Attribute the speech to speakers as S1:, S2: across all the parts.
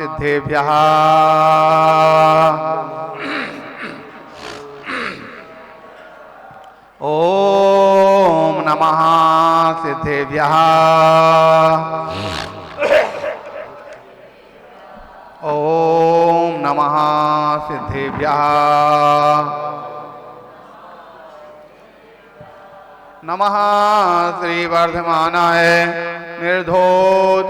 S1: सिद्धेभ्यः ओम नमः सिद्धेभ्यः ओम नमः सिद्धेभ्यः नमः श्रीवर्धमानाय निर्धोत्कलिलात्मने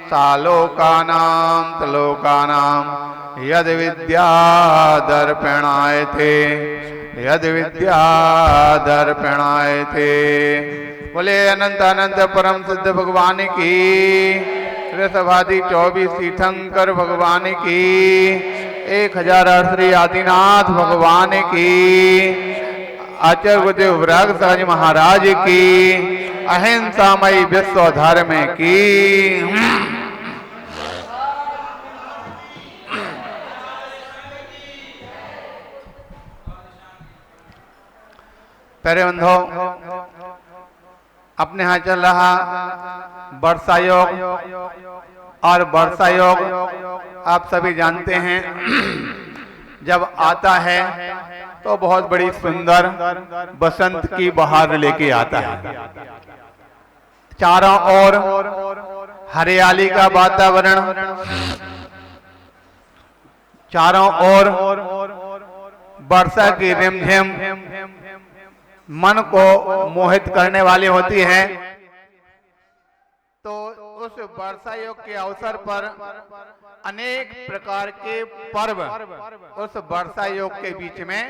S1: सालोकानां त्रिलोकानां यद विद्यादर्पणाय ते यद विद्यादर्पणाय ते। बोले अनंत अनंत परम सिद्ध भगवान की, ऋषभादि 24 तीर्थंकर भगवान की, 1000 श्री आदिनाथ भगवान की, आचार्य गुरुदेव व्राग सहज महाराज की, अहिंसामयी विश्व धर्म की। प्यारे बंधो, अपने यहाँ चल रहा वर्षा योग, और वर्षा योग आप सभी जानते हैं जब आता है तो बहुत बड़ी सुंदर बसंत की बहार लेके आता है। चारों ओर हरियाली का वातावरण, चारों ओर वर्षा की रिमझिम मन को मोहित करने वाली होती है। तो उस वर्षा योग के अवसर पर अनेक प्रकार के पर्व उस वर्षा योग के बीच में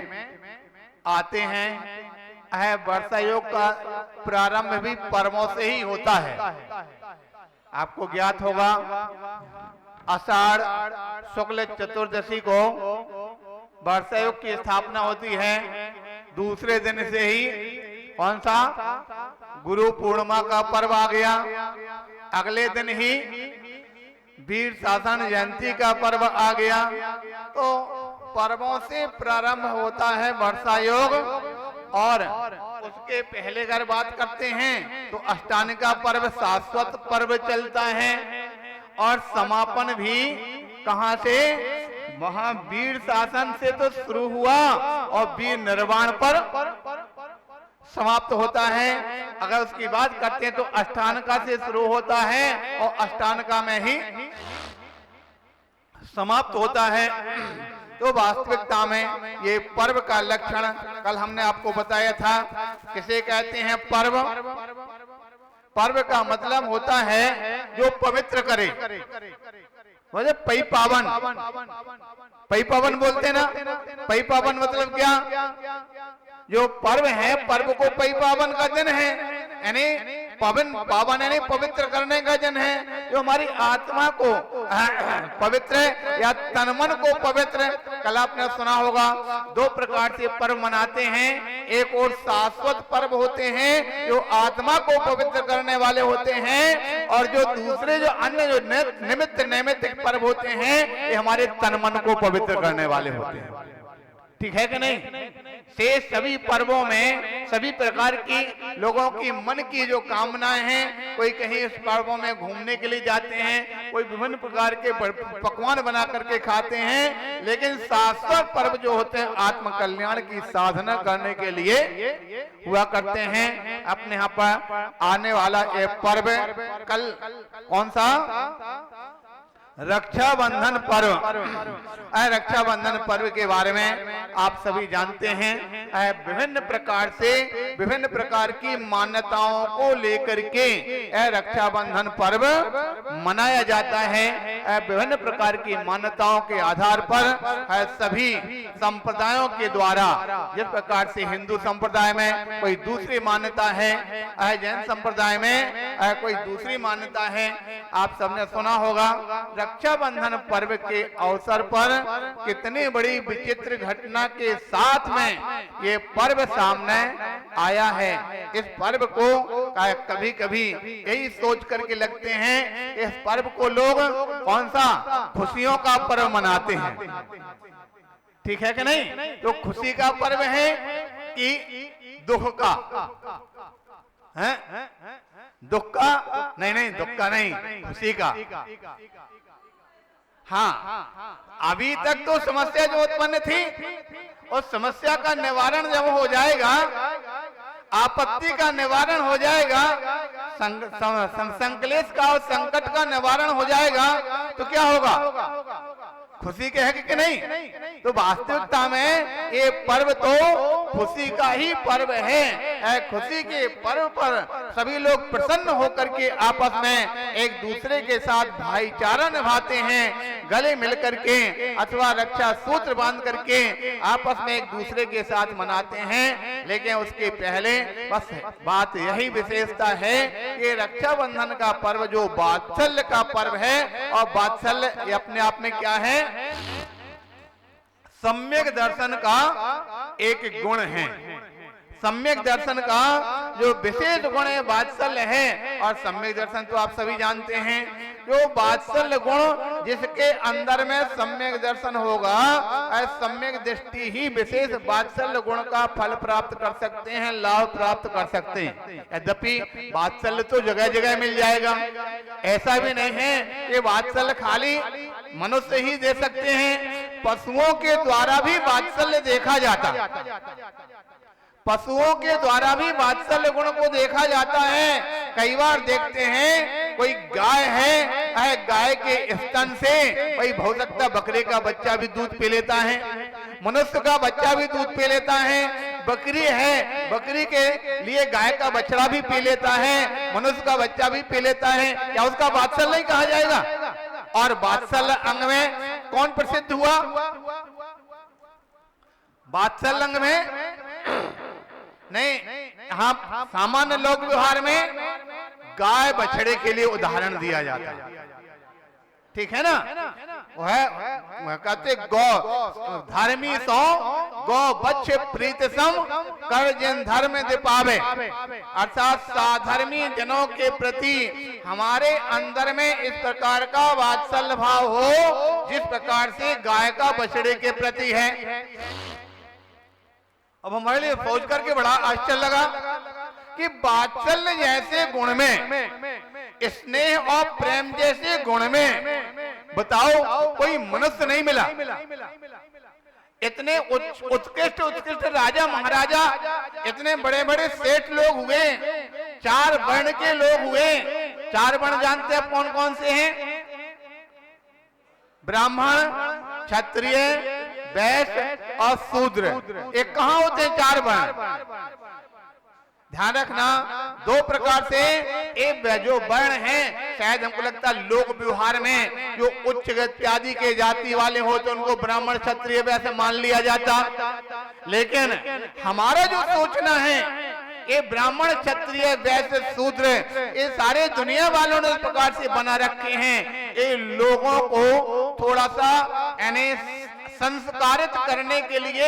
S1: आते हैं। वर्षा योग का प्रारंभ भी पर्वों से ही होता है। आपको ज्ञात होगा आषाढ़ शुक्ल चतुर्दशी को वर्षा योग की स्थापना होती है। दूसरे दिन से ही कौन सा गुरु पूर्णिमा का पर्व आ गया। अगले दिन ही वीर शासन जयंती का पर्व आ गया। तो पर्वों से प्रारंभ होता है वर्षा योग। और उसके पहले अगर बात करते हैं तो अष्टांग का पर्व शाश्वत पर्व चलता है। और समापन भी कहां से, महावीर शासन से तो शुरू हुआ और वीर निर्वाण पर समाप्त होता है। अगर उसकी बात करते हैं तो अष्टांगा से शुरू होता है और अष्टांगा में ही समाप्त होता है। तो वास्तविकता में ये पर्व का लक्षण कल हमने आपको बताया था। किसे कहते हैं पर्व? पर्व का मतलब होता है जो पवित्र करे। मुझे पई पावन, पई पावन बोलते ना। पई पावन मतलब क्या? जो पर्व है, पर्व को पई पावन का दिन है, यानी पावन यानी पवित्र करने का दिन है। जो हमारी आत्मा को पवित्र या तन मन को पवित्र, कल आपने सुना होगा 2 प्रकार से पर्व मनाते हैं। एक और शाश्वत पर्व होते हैं जो आत्मा को पवित्र करने वाले होते हैं, और जो दूसरे जो अन्य जो निमित्त नैमित्तिक पर्व होते हैं ये हमारे तन मन को पवित्र करने वाले होते हैं। ठीक है कि नहीं? से सभी पर्वों में सभी प्रकार की लोगों की मन की जो कामनाएं हैं, कोई कहीं इस पर्वों में घूमने के लिए जाते हैं, कोई विभिन्न प्रकार के पकवान बना करके खाते हैं, लेकिन शाश्वत पर्व जो होते हैं आत्म कल्याण की साधना करने के लिए हुआ करते हैं। अपने यहाँ पर आने वाला ये पर्व कल कौन सा? रक्षाबंधन पर्व। रक्षाबंधन पर्व के बारे में आप सभी जानते हैं। विभिन्न प्रकार से विभिन्न प्रकार की मान्यताओं को लेकर के रक्षाबंधन पर्व मनाया जाता है। विभिन्न प्रकार की मान्यताओं के आधार पर सभी संप्रदायों के द्वारा, जिस प्रकार से हिंदू संप्रदाय में कोई दूसरी मान्यता है, जैन संप्रदाय में कोई दूसरी मान्यता है। आप सबने सुना होगा रक्षाबंधन पर्व के अवसर पर कितनी बड़ी विचित्र घटना के साथ में ये पर्व सामने आया है। इस पर्व को कभी कभी यही सोच करके लगते हैं इस पर्व को लोग कौन सा खुशियों का पर्व मनाते हैं। ठीक है कि नहीं? तो खुशी का पर्व है कि दुख का? हैं? दुख का नहीं, दुख का नहीं, खुशी का। हाँ, अभी तक तो समस्या जो उत्पन्न थी उस समस्या का निवारण जब हो जाएगा, आपत्ति का निवारण हो जाएगा, संकलेश का और संकट का निवारण हो जाएगा, तो क्या होगा? खुशी के है कि नहीं? तो वास्तविकता में ये पर्व तो खुशी का ही पर्व है। खुशी के पर्व पर सभी लोग प्रसन्न होकर के आपस में एक दूसरे के साथ भाईचारा निभाते हैं, गले मिल करके अथवा रक्षा सूत्र बांध करके आपस में एक दूसरे के साथ मनाते हैं। लेकिन उसके पहले बस बात यही विशेषता है कि रक्षाबंधन का पर्व जो वात्सल्य का पर्व है, और वात्सल्य अपने आप में क्या है? सम्यक दर्शन का एक गुण है। सम्यक दर्शन का जो विशेष गुण है वात्सल्य है। और सम्यक दर्शन तो आप सभी जानते हैं, जो वात्सल्य गुण जिसके अंदर में सम्यक दर्शन होगा, सम्यक दृष्टि ही विशेष वात्सल्य गुण का फल प्राप्त कर सकते हैं, लाभ प्राप्त कर सकते हैं। यद्यपि वात्सल्य तो जगह जगह मिल जाएगा, ऐसा भी नहीं है कि वात्सल्य खाली मनुष्य ही दे सकते हैं, पशुओं के द्वारा भी वात्सल्य देखा जाता, पशुओं के द्वारा भी वात्सल्य गुण को देखा जाता है। कई बार देखते हैं कोई गाय है, गाय के स्तन से कोई हो सकता बकरे का बच्चा भी दूध पी लेता है, मनुष्य का बच्चा भी दूध पी लेता है, बकरी है, बकरी के लिए गाय का बछड़ा भी पी लेता है, मनुष्य का बच्चा भी पी लेता है। क्या उसका वात्सल्य नहीं कहा जाएगा? और वात्सल्य अंग में कौन प्रसिद्ध हुआ? वात्सल्य अंग में नहीं, हाँ, सामान्य लोक व्यवहार में गाय बछड़े के लिए उदाहरण दिया जाता है, ठीक है ना? वह कहते गौ धर्मी सो गौ बच्छ प्रीत सम कर जिन धर्म दिपावे। अर्थात साधर्मी जनों के प्रति हमारे अंदर में इस प्रकार का वात्सल्य भाव हो जिस प्रकार से गाय का बछड़े के प्रति है। अब हमारे लिए सोच करके बड़ा आश्चर्य लगा कि वात्सल्य जैसे गुण में, स्नेह और प्रेम जैसे गुण में बताओ कोई मनुष्य नहीं मिला। इतने उत्कृष्ट राजा महाराजा, इतने बड़े बड़े सेठ लोग हुए, 4 वर्ण के लोग हुए। 4 वर्ण जानते हैं कौन कौन से हैं? ब्राह्मण, क्षत्रिय, वैश्य और शूद्र। एक कहाँ होते हैं 4 वर्ण? ध्यान रखना, 2 प्रकार से एक जो वर्ण है, शायद हमको लगता है लोक व्यवहार में जो उच्च इत्यादि के जाति वाले हो तो उनको ब्राह्मण क्षत्रिय वैसे मान लिया जाता। लेकिन हमारा जो सोचना है ये ब्राह्मण क्षत्रिय वैश्य शूद्र, ये सारे दुनिया वालों ने इस प्रकार से बना रखे हैं। ये लोगों को थोड़ा सा यानी संस्कारित करने के लिए,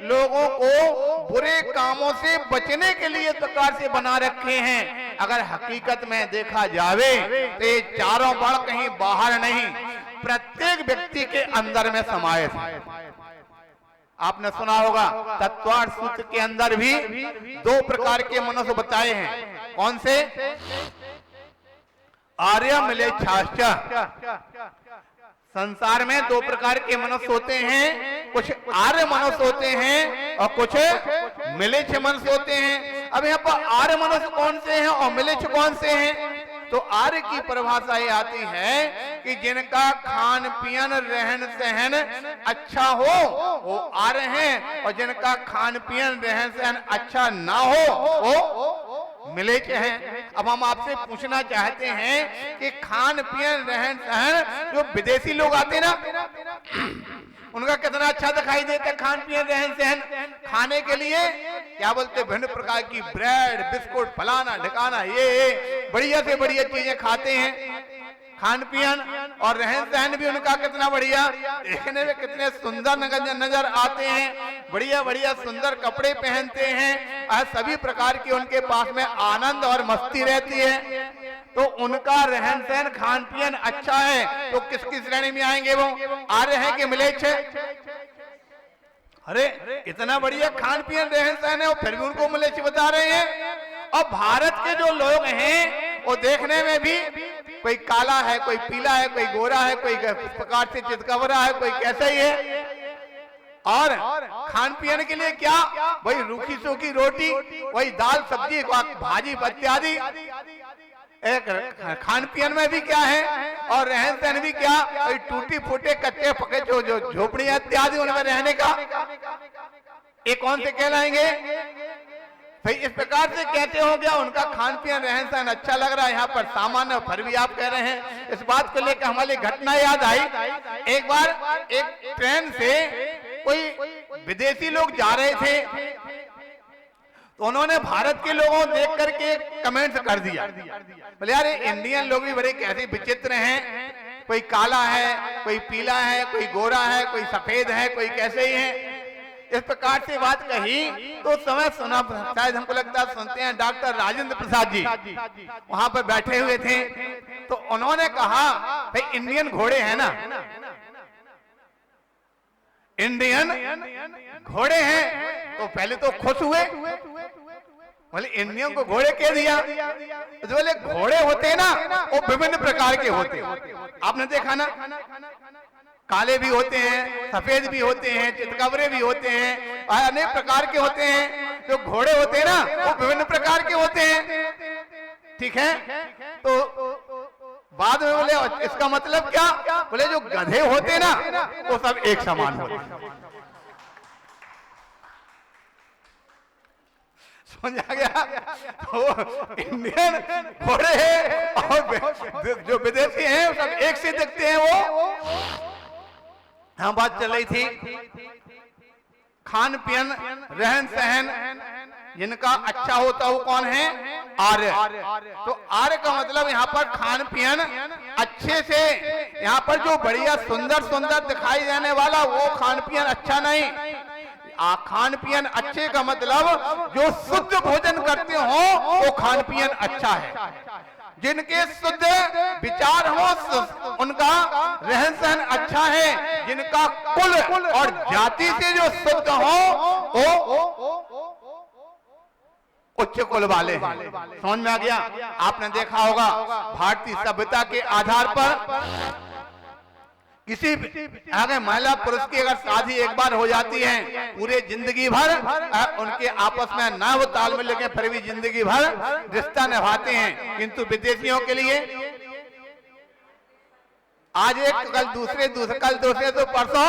S1: लोगों को बुरे कामों से बचने के लिए इस प्रकार से बना रखे हैं। अगर हकीकत में देखा जावे तो ये चारों वर्ण कहीं बाहर नहीं, प्रत्येक व्यक्ति के अंदर में समाये हैं। आपने सुना होगा तत्वार्थ सूत्र के अंदर भी 2 प्रकार के मनुष्य बताए हैं। कौन से? आर्य मिलेच्छाश्च। संसार में 2 प्रकार के मनुष्य होते हैं, कुछ आर्य मनुष्य होते हैं और कुछ मिलेच्छ मनुष्य होते हैं। अब यहाँ पर आर्य मनुष्य कौन से हैं और मिलेच्छ कौन से हैं? तो आर्य की परिभाषा ये आती है कि जिनका खान पियन रहन सहन अच्छा हो वो आर्य हैं, और जिनका खान पियन रहन सहन अच्छा ना हो वो मिलेच्छ हैं। अब हम आपसे पूछना चाहते हैं कि खान पियन रहन सहन जो विदेशी लोग आते ना, उनका कितना अच्छा दिखाई देता है खान पियन रहन सहन। खाने के लिए क्या बोलते, भिन्न प्रकार की ब्रेड बिस्कुट फलाना ढिकाना, ये बढ़िया से बढ़िया चीजें खाते हैं। खान पियन और रहन सहन भी उनका कितना बढ़िया, देखने में कितने सुंदर नजर आते हैं, बढ़िया बढ़िया सुंदर कपड़े पहनते हैं, सभी प्रकार की उनके पास में आनंद और मस्ती रहती है। तो उनका रहन सहन खान पियन अच्छा है तो किसकी श्रेणी में आएंगे? वो आर्य है कि मिलेच्छ है? अरे इतना बढ़िया खान पियन रहन सहन है और फिर भी उनको मिलेच्छ बता रहे हैं। और भारत के जो लोग हैं वो देखने में भी कोई काला है, कोई पीला है, कोई गोरा है, कोई प्रकार से चितकबरा है, कोई कैसा ही है। और खान पीन के लिए क्या, वही रूखी सूखी रोटी, वही दाल सब्जी भाजी इत्यादि। एक खान पीन में भी क्या है और रहन सहन भी क्या, वही टूटी फूटे कच्चे पके जो झोपड़ियां इत्यादि उनमें रहने का, ये कौन से कहलाएंगे भाई। इस प्रकार से कहते हो गया उनका खान पीन रहन सहन अच्छा लग रहा है यहाँ पर सामान्य, फिर भी आप कह रहे हैं। इस बात को लेकर हमारी घटना याद आई। एक बार एक ट्रेन से कोई विदेशी लोग जा रहे थे, तो उन्होंने भारत के लोगों को देख करके कमेंट्स कर दिया, बोले यार इंडियन लोग भी बड़े कैसे विचित्र हैं, कोई काला है, कोई पीला है, कोई गोरा है, कोई सफेद है, कोई कैसे ही है। इस प्रकार से बात कही तो समय सुना, शायद हमको लगता है सुनते हैं डॉक्टर राजेंद्र प्रसाद जी वहां पर बैठे हुए थे, तो उन्होंने कहा भाई इंडियन घोड़े हैं ना, इंडियन घोड़े हैं। तो पहले तो खुश हुए, बोले इंडियन को घोड़े कह दिया। जो बोले घोड़े होते हैं ना वो विभिन्न प्रकार के होते हैं, आपने देखा ना, काले भी होते हैं, सफेद भी होते हैं, चितकबरे भी होते हैं, अनेक प्रकार के होते हैं। जो घोड़े होते हैं ना वो विभिन्न प्रकार के होते हैं, ठीक है। तो बाद में बोले इसका मतलब क्या, बोले जो गधे होते ना वो सब एक समान होते हैं। समझ आ गया। तो इंडियन घोड़े हैं और जो विदेशी हैं वो सब एक से दिखते हैं। वो हाँ बात चल रही थी खान पीन रहन सहन जिनका अच्छा होता वो कौन है, आर्य। तो आर्य का मतलब यहाँ पर खान पीन अच्छे से, यहाँ पर जो बढ़िया सुंदर सुंदर दिखाई देने वाला वो खान पीन अच्छा नहीं। खान पीन अच्छे का मतलब जो शुद्ध भोजन करते हो वो खान पीन अच्छा है। जिनके शुद्ध विचार हो उनका रहन सहन अच्छा है। जिनका कुल और जाति से जो शुद्ध हो वो उच्च कुल वाले हैं। समझ में आ गया। आपने देखा होगा भारतीय सभ्यता के आधार पर किसी अगर महिला पुरुष की अगर शादी एक बार हो जाती है पूरे जिंदगी भर उनके आपस में ना वो तालमेल लगे फिर भी जिंदगी भर रिश्ता निभाते हैं। किंतु विदेशियों के लिए आज एक कल दूसरे कल दूसरे तो परसों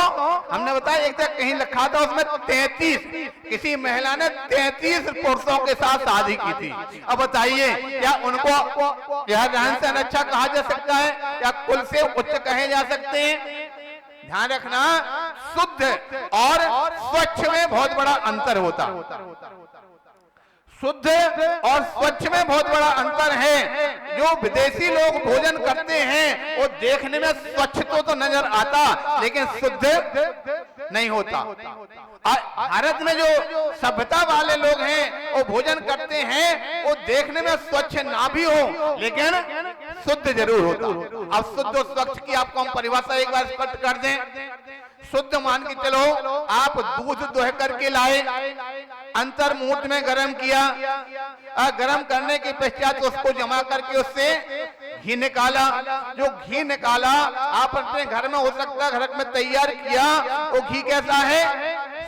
S1: हमने बताया एक तक कहीं लिखा था उसमें 33 किसी महिला ने 33 पुरुषों के साथ शादी की थी। अब बताइए क्या उनको यह रहन सहन अच्छा कहा जा सकता है, या कुल से उच्च कहे जा सकते हैं? ध्यान रखना, शुद्ध और स्वच्छ में बहुत बड़ा अंतर होता। शुद्ध और स्वच्छ में बहुत बड़ा अंतर है। जो विदेशी लोग भोजन करते हैं वो देखने में स्वच्छ तो नजर आता लेकिन शुद्ध नहीं होता। भारत में जो सभ्यता वाले लोग हैं वो भोजन करते हैं वो देखने में स्वच्छ ना भी हो लेकिन शुद्ध जरूर होता। अब शुद्ध और स्वच्छ की आपको हम परिभाषा एक बार स्पष्ट कर दें। शुद्ध मान के चलो आप दूध दोह करके लाए, अंतर मूठ में गर्म किया, गर्म करने के पश्चात उसको जमा करके उससे घी निकाला। जो घी निकाला आप अपने घर में हो सकता है घर में तैयार किया, वो घी कैसा है?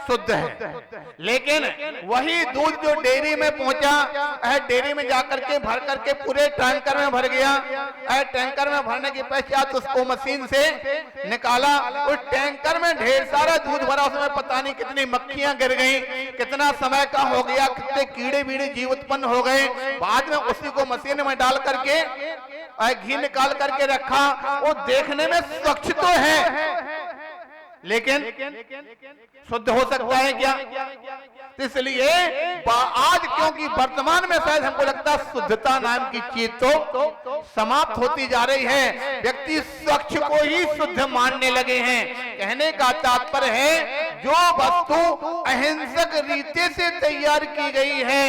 S1: शुद्ध है। लेकिन वही दूध जो डेयरी में पहुंचा, डेयरी में जाकर के भर करके पूरे टैंकर में भर गया, टैंकर में भरने के पश्चात उसको मशीन से निकाला। उस टैंकर में ढेर सारा दूध भरा, उसमें पता नहीं कितनी मक्खियां गिर गई, कितना समय का हो गया, कितने कीड़े बीड़े जीव उत्पन्न हो गए। बाद में उसी को मशीन में डाल करके घी निकाल करके रखा। वो देखने में स्वच्छ तो है लेकिन शुद्ध हो सकता है क्या? इसलिए आज क्योंकि वर्तमान में शायद हमको लगता है शुद्धता नाम की चीज तो समाप्त होती जा रही है। व्यक्ति स्वच्छ को ही शुद्ध मानने लगे हैं। कहने का तात्पर्य है जो वस्तु अहिंसक रीति से तैयार की गई है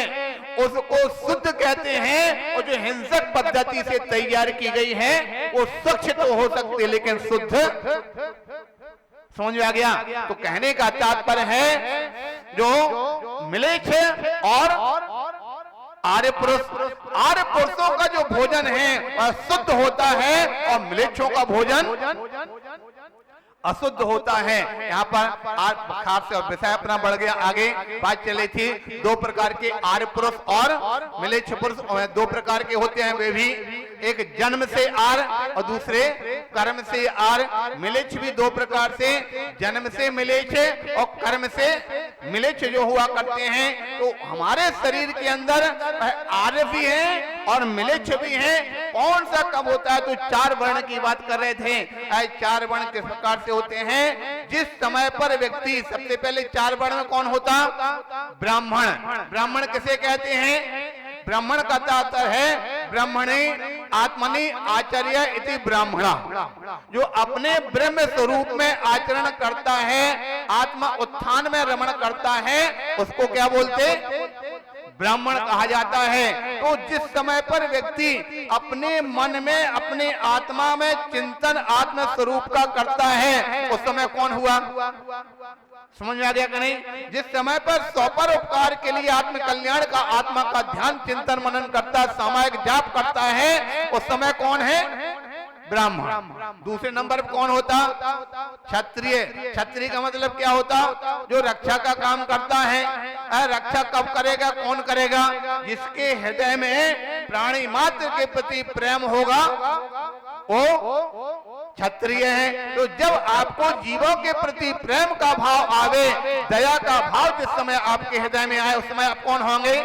S1: उसको शुद्ध कहते हैं, और जो हिंसक पद्धति से तैयार की गई है वो स्वच्छ तो हो सकती है लेकिन शुद्ध। समझ में आ गया? तो कहने का तात्पर्य है जो मिलेच्छ और आर्य पुरुषों का जो भोजन है वह शुद्ध होता है और म्लेच्छों का भोजन अशुद्ध होता है। यहाँ पर खास से विषय अपना बढ़ गया, आगे बात चली थी। दो प्रकार के आर्य पुरुष और म्लेच्छ पुरुष दो प्रकार के होते हैं, वे भी एक जन्म से आर और दूसरे कर्म से आर। म्लेच्छ भी दो प्रकार से, जन्म से म्लेच्छ और कर्म से म्लेच्छ जो हुआ करते हैं। तो हमारे शरीर के अंदर आर्य भी है और म्लेच्छ भी है। कौन सा कब होता है? तो चार वर्ण की बात कर रहे थे। चार वर्ण किस प्रकार से होते हैं? जिस समय पर व्यक्ति, सबसे पहले चार वर्ण में कौन होता? ब्राह्मण। ब्राह्मण किसे कहते हैं? ब्राह्मण का तात्पर्य है ब्राह्मणे आत्मनि आचार्य इति ब्राह्मणा, जो अपने ब्रह्म स्वरूप में आचरण करता है, आत्मा उत्थान में रमण करता है, उसको क्या बोलते? ब्राह्मण कहा जाता है। तो जिस समय पर व्यक्ति अपने मन में, अपने आत्मा में चिंतन आत्म स्वरूप का करता है, उस समय कौन हुआ? समझ में आ गया कि नहीं? जिस समय पर स्वपर उपकार के लिए आत्म कल्याण का, आत्मा का ध्यान चिंतन मनन करता, सामायिक जाप करता है, उस समय कौन है? ब्राह्मण। दूसरे नंबर पर कौन होता? क्षत्रिय। क्षत्रिय का मतलब क्या होता? जो रक्षा का काम करता है। रक्षा कब करेगा? कौन करेगा? जिसके हृदय में प्राणी मात्र के प्रति प्रेम होगा वो क्षत्रिय है। तो जब आपको जीवों के प्रति प्रेम का भाव आवे, दया का भाव जिस समय आपके हृदय में आए, उस समय आप कौन होंगे?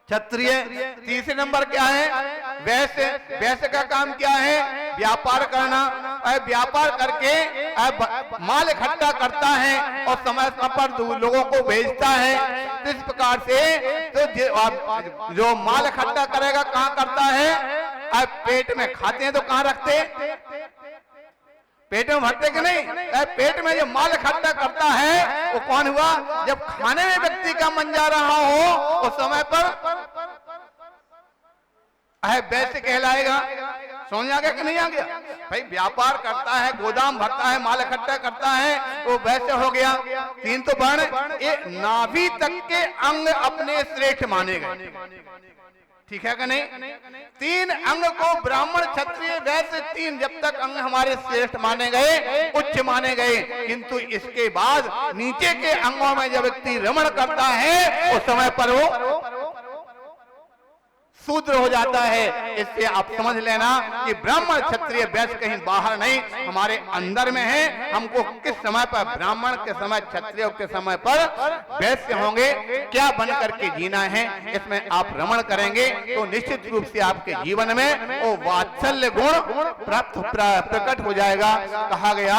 S1: क्षत्रिय। तीसरे नंबर क्या है? वैश्य। वैश्य का काम क्या है? व्यापार करना। व्यापार करके माल इकट्ठा करता है और समय पर लोगों को भेजता है। तो इस प्रकार से तो जो माल इकट्ठा करेगा कहाँ करता है? पेट में। खाते हैं तो कहाँ रखते? पेट में भरते कि नहीं? पेट में जो माल इकट्ठा करता है वो कौन हुआ? जब खाने में व्यक्ति का मन जा रहा हो उस समय पर वैश्य कहलाएगा। समझ आ गया कि नहीं आ गया? भाई व्यापार करता है, गोदाम भरता है, माल इकट्ठा करता है, वो वैश्य हो गया। तीन तो वर्ण, ये नाभि तक के अंग अपने श्रेष्ठ माने गए। ठीक है कि नहीं? तीन अंग को ब्राह्मण, क्षत्रिय, वैश्य, तीन जब तक अंग हमारे श्रेष्ठ माने गए, उच्च माने गए, किंतु इसके बाद नीचे के अंगों में जब व्यक्ति रमण करता है उस समय पर वो शूद्र हो जाता है। इससे आप समझ लेना कि ब्राह्मण, क्षत्रिय, वैश्य कहीं बाहर नहीं, हमारे अंदर में है। हमको किस समय पर ब्राह्मण के समय, क्षत्रिय के समय पर वैश्य होंगे, क्या बन करके जीना है, इसमें आप रमण करेंगे तो निश्चित रूप से आपके जीवन में वो वात्सल्य गुण प्रकट हो जाएगा। कहा गया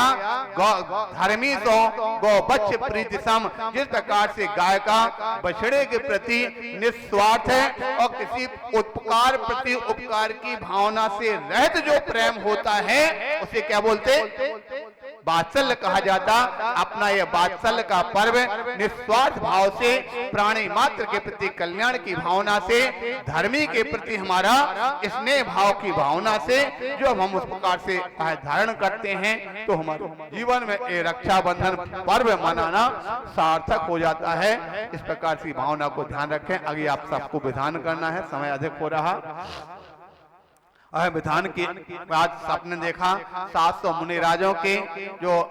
S1: धर्मी सो गौ बच्च प्रीति सम। जिस प्रकार से गाय का बछड़े के प्रति निस्वार्थ है और किसी उपकार प्रति उपकार की भावना से रहित जो प्रेम होता है उसे क्या बोलते? वात्सल्य कहा जाता। अपना यह वात्सल्य का पर्व निस्वार्थ भाव से, प्राणी मात्र के प्रति कल्याण की भावना से, धर्मी के प्रति हमारा स्नेह भाव की भावना से जो हम उस प्रकार से धारण करते हैं तो हमारे जीवन में ये रक्षाबंधन पर्व मनाना सार्थक हो जाता है। इस प्रकार की भावना को ध्यान रखें। आगे आप सबको विधान करना है, समय अधिक हो रहा। विधान के बाद आपने देखा 700 मुनि राजों के जो